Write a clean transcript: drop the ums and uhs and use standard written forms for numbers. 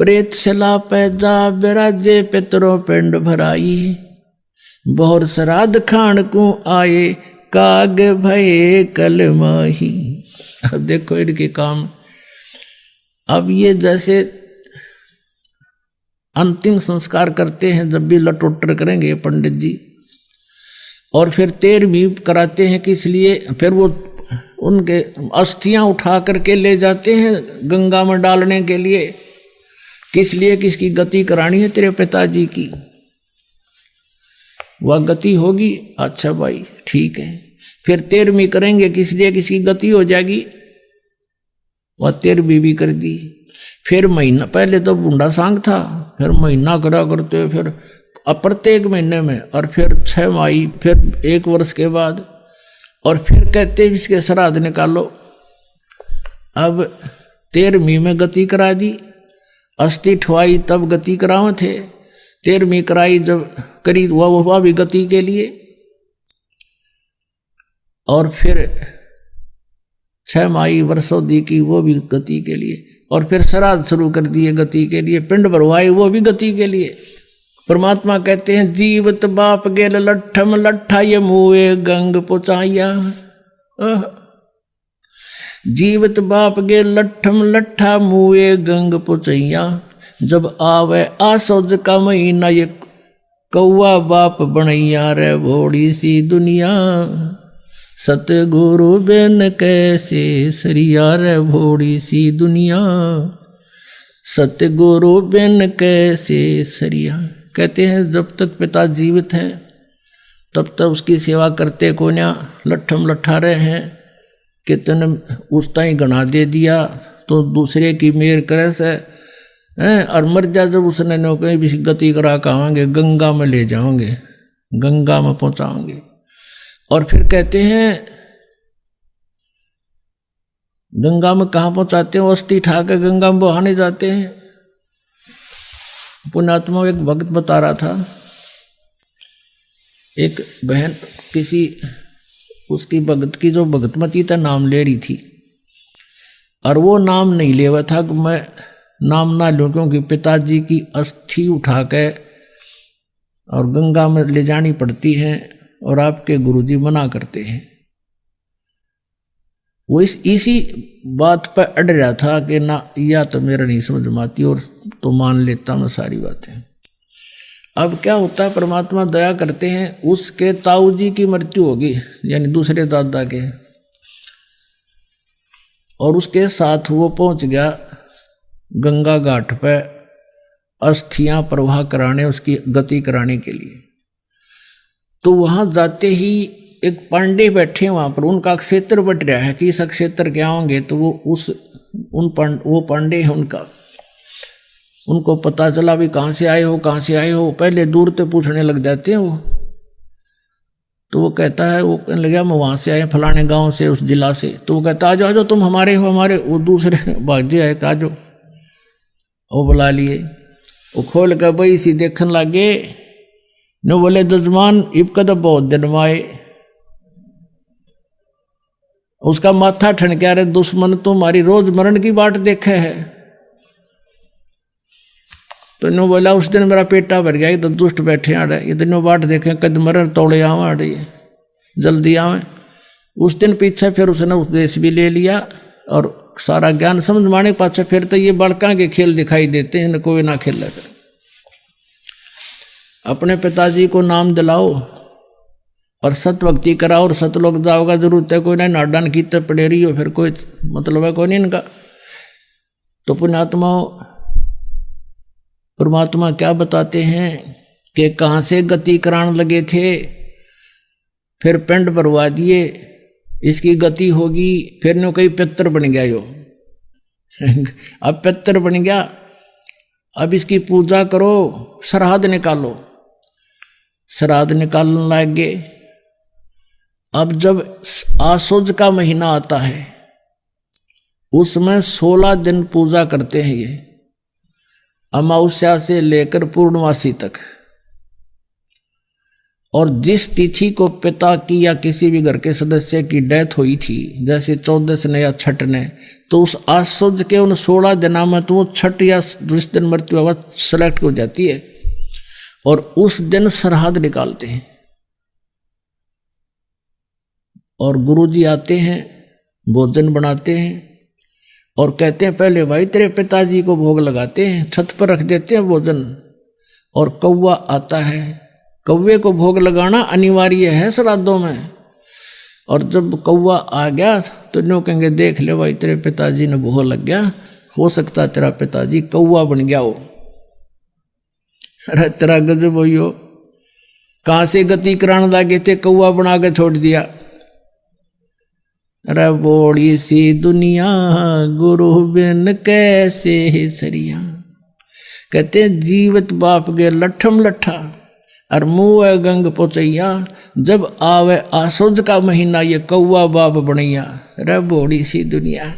प्रेत सला पैजा बिराजे पितरों पिंड भराई, बहुर श्राद्ध खान को आए काग भये कल माही। अब देखो इनके काम। अब ये जैसे अंतिम संस्कार करते हैं, जब भी लटोटर करेंगे पंडित जी, और फिर 13वीं कराते हैं कि इसलिए फिर वो उनके अस्थियां उठा करके ले जाते हैं गंगा में डालने के लिए, किस लिए, किसकी गति करानी है तेरे पिताजी की, वह गति होगी। अच्छा भाई ठीक है। फिर 13वीं करेंगे किस लिए, किसकी गति हो जाएगी, वह 13वीं भी कर दी। फिर महीना, पहले तो बूंदा सांग था, फिर महीना करा करते, फिर प्रत्येक महीने में, और फिर 6 माही, फिर 1 वर्ष के बाद, और फिर कहते इसके श्राद्ध निकालो। अब 13वीं में गति करा दी, अस्थि ठवाई तब गति करावे थे, 13वीं कराई जब करी वह भी गति के लिए, और फिर 6 माही वर्षों दी की वो भी गति के लिए, और फिर श्राद्ध शुरू कर दिए गति के लिए, पिंड भरवाए वो भी गति के लिए। परमात्मा कहते हैं जीवत बाप गेल लट्ठम लट्ठा ये मुए गंग पुचाया। जीवत बाप गेल लट्ठम लट्ठा मुए गंग पुचैया, जब आवे आसोज का महीना ये कौआ बाप बनैया रे भोड़ी सी दुनिया। सतगुरु बिन कैसे सरिया रे भोड़ी सी दुनिया, सतगुरु बिन कैसे सरिया। कहते हैं जब तक पिता जीवित है तब तक उसकी सेवा करते को ना लट्ठम लट्ठा रहे हैं कि तूने उस ताई गणा दे दिया तो दूसरे की मेर करे से हैं, और मर जा जब उसने नो कहीं भी गति करा कहांगे, गंगा में ले जाओगे, गंगा में पहुंचाओगे। और फिर कहते हैं गंगा में कहाँ पहुंचाते हैं, अस्थि ठा के गंगा में बहाने जाते हैं। पुण्यात्मा एक भक्त बता रहा था, एक बहन किसी उसकी भगत की जो भगतमती था नाम ले रही थी, और वो नाम नहीं ले हुआ था कि मैं नाम ना लूँ, क्योंकि पिताजी की अस्थि उठा के और गंगा में ले जानी पड़ती है और आपके गुरुजी मना करते हैं। वो इसी बात पर अड़ रहा था कि ना या तो मेरा नहीं समझ में आती और तो मान लेता मैं सारी बातें। अब क्या होता है, परमात्मा दया करते हैं, उसके ताऊ जी की मृत्यु होगी, यानी दूसरे दादा के, और उसके साथ वो पहुंच गया गंगा घाट पे अस्थियां प्रवाह कराने, उसकी गति कराने के लिए। तो वहां जाते ही एक पांडे बैठे वहां पर, उनका क्षेत्र बट रहा है कि इस क्षेत्र के आओगे तो वो वो पांडे हैं उनका, उनको पता चला भी कहाँ से आए हो, कहाँ से आए हो, पहले दूर से पूछने लग जाते हैं वो। तो वो कहता है, वो कहने लगा मैं वहाँ से आए फलाने गांव से, उस जिला से। तो वो कहता आ जाओ तुम हमारे हो, हमारे। वो दूसरे भाग्य आए का जो वो बुला लिए, वो खोल कर भाई सी देखने लगे न, बोले जजमान इबका तो बहुत दिन माए। उसका माथा ठनक्या रे, दुश्मन तुम्हारी रोज मरण की बाट देखे है। तो नो बोला उस दिन मेरा पेटा भर गया, ये तो दुष्ट बैठे आ रहे, ये दोनों बाट देखे कद मरण तोड़े आवे आ रही जल्दी आवे। उस दिन पीछे फिर उसने उपदेश भी ले लिया और सारा ज्ञान समझ माने पाछे फिर तो ये बड़का के खेल दिखाई देते हैं, कोई ना खेल कर। अपने पिताजी को नाम दिलाओ और सत भक्ति कराओ और सतलोक जाओगा, जरूरत है कोई ना नाडान की तब पड़े रही हो, फिर कोई मतलब है कोई नहीं इनका। तो पुण्यात्माओं परमात्मा क्या बताते हैं कि कहाँ से गति कराने लगे थे, फिर पिंड भरवा दिए, इसकी गति होगी, फिर नो कहीं पितर बन गया यो अब पितर बन गया, अब इसकी पूजा करो, श्राद्ध निकालो। श्राद्ध निकालने लग गए। अब जब आसुज का महीना आता है उसमें 16 दिन पूजा करते हैं ये, अमावस्या से लेकर पूर्णमासी तक। और जिस तिथि को पिता की या किसी भी घर के सदस्य की डेथ हुई थी, जैसे 14 ने या छठ ने, तो उस आश्वज के उन 16 दिनों में तो वो छठ या जिस दिन मृत्यु अवस्था सेलेक्ट हो जाती है और उस दिन श्राद्ध निकालते हैं। और गुरुजी आते हैं, भोजन बनाते हैं और कहते हैं पहले भाई तेरे पिताजी को भोग लगाते हैं, छत पर रख देते हैं भोजन। और कौवा आता है, कौवे को भोग लगाना अनिवार्य है श्राद्धों में। और जब कौवा आ गया तो न्यों कहेंगे देख ले भाई तेरे पिताजी ने भोग लग गया, हो सकता तेरा पिताजी कौवा बन गया हो। अरे तेरा गजब हो, कहां से गति कराने लगे थे, कौवा बना के छोड़ दिया। अरे बोड़ी सी दुनिया गुरु बिन कैसे है सरिया। कहते जीवत बाप गे लठम लठा और मुँह गंग पोचैया, जब आवे आसोज का महीना ये कौवा बाप बनैया। रे बोड़ी सी दुनिया।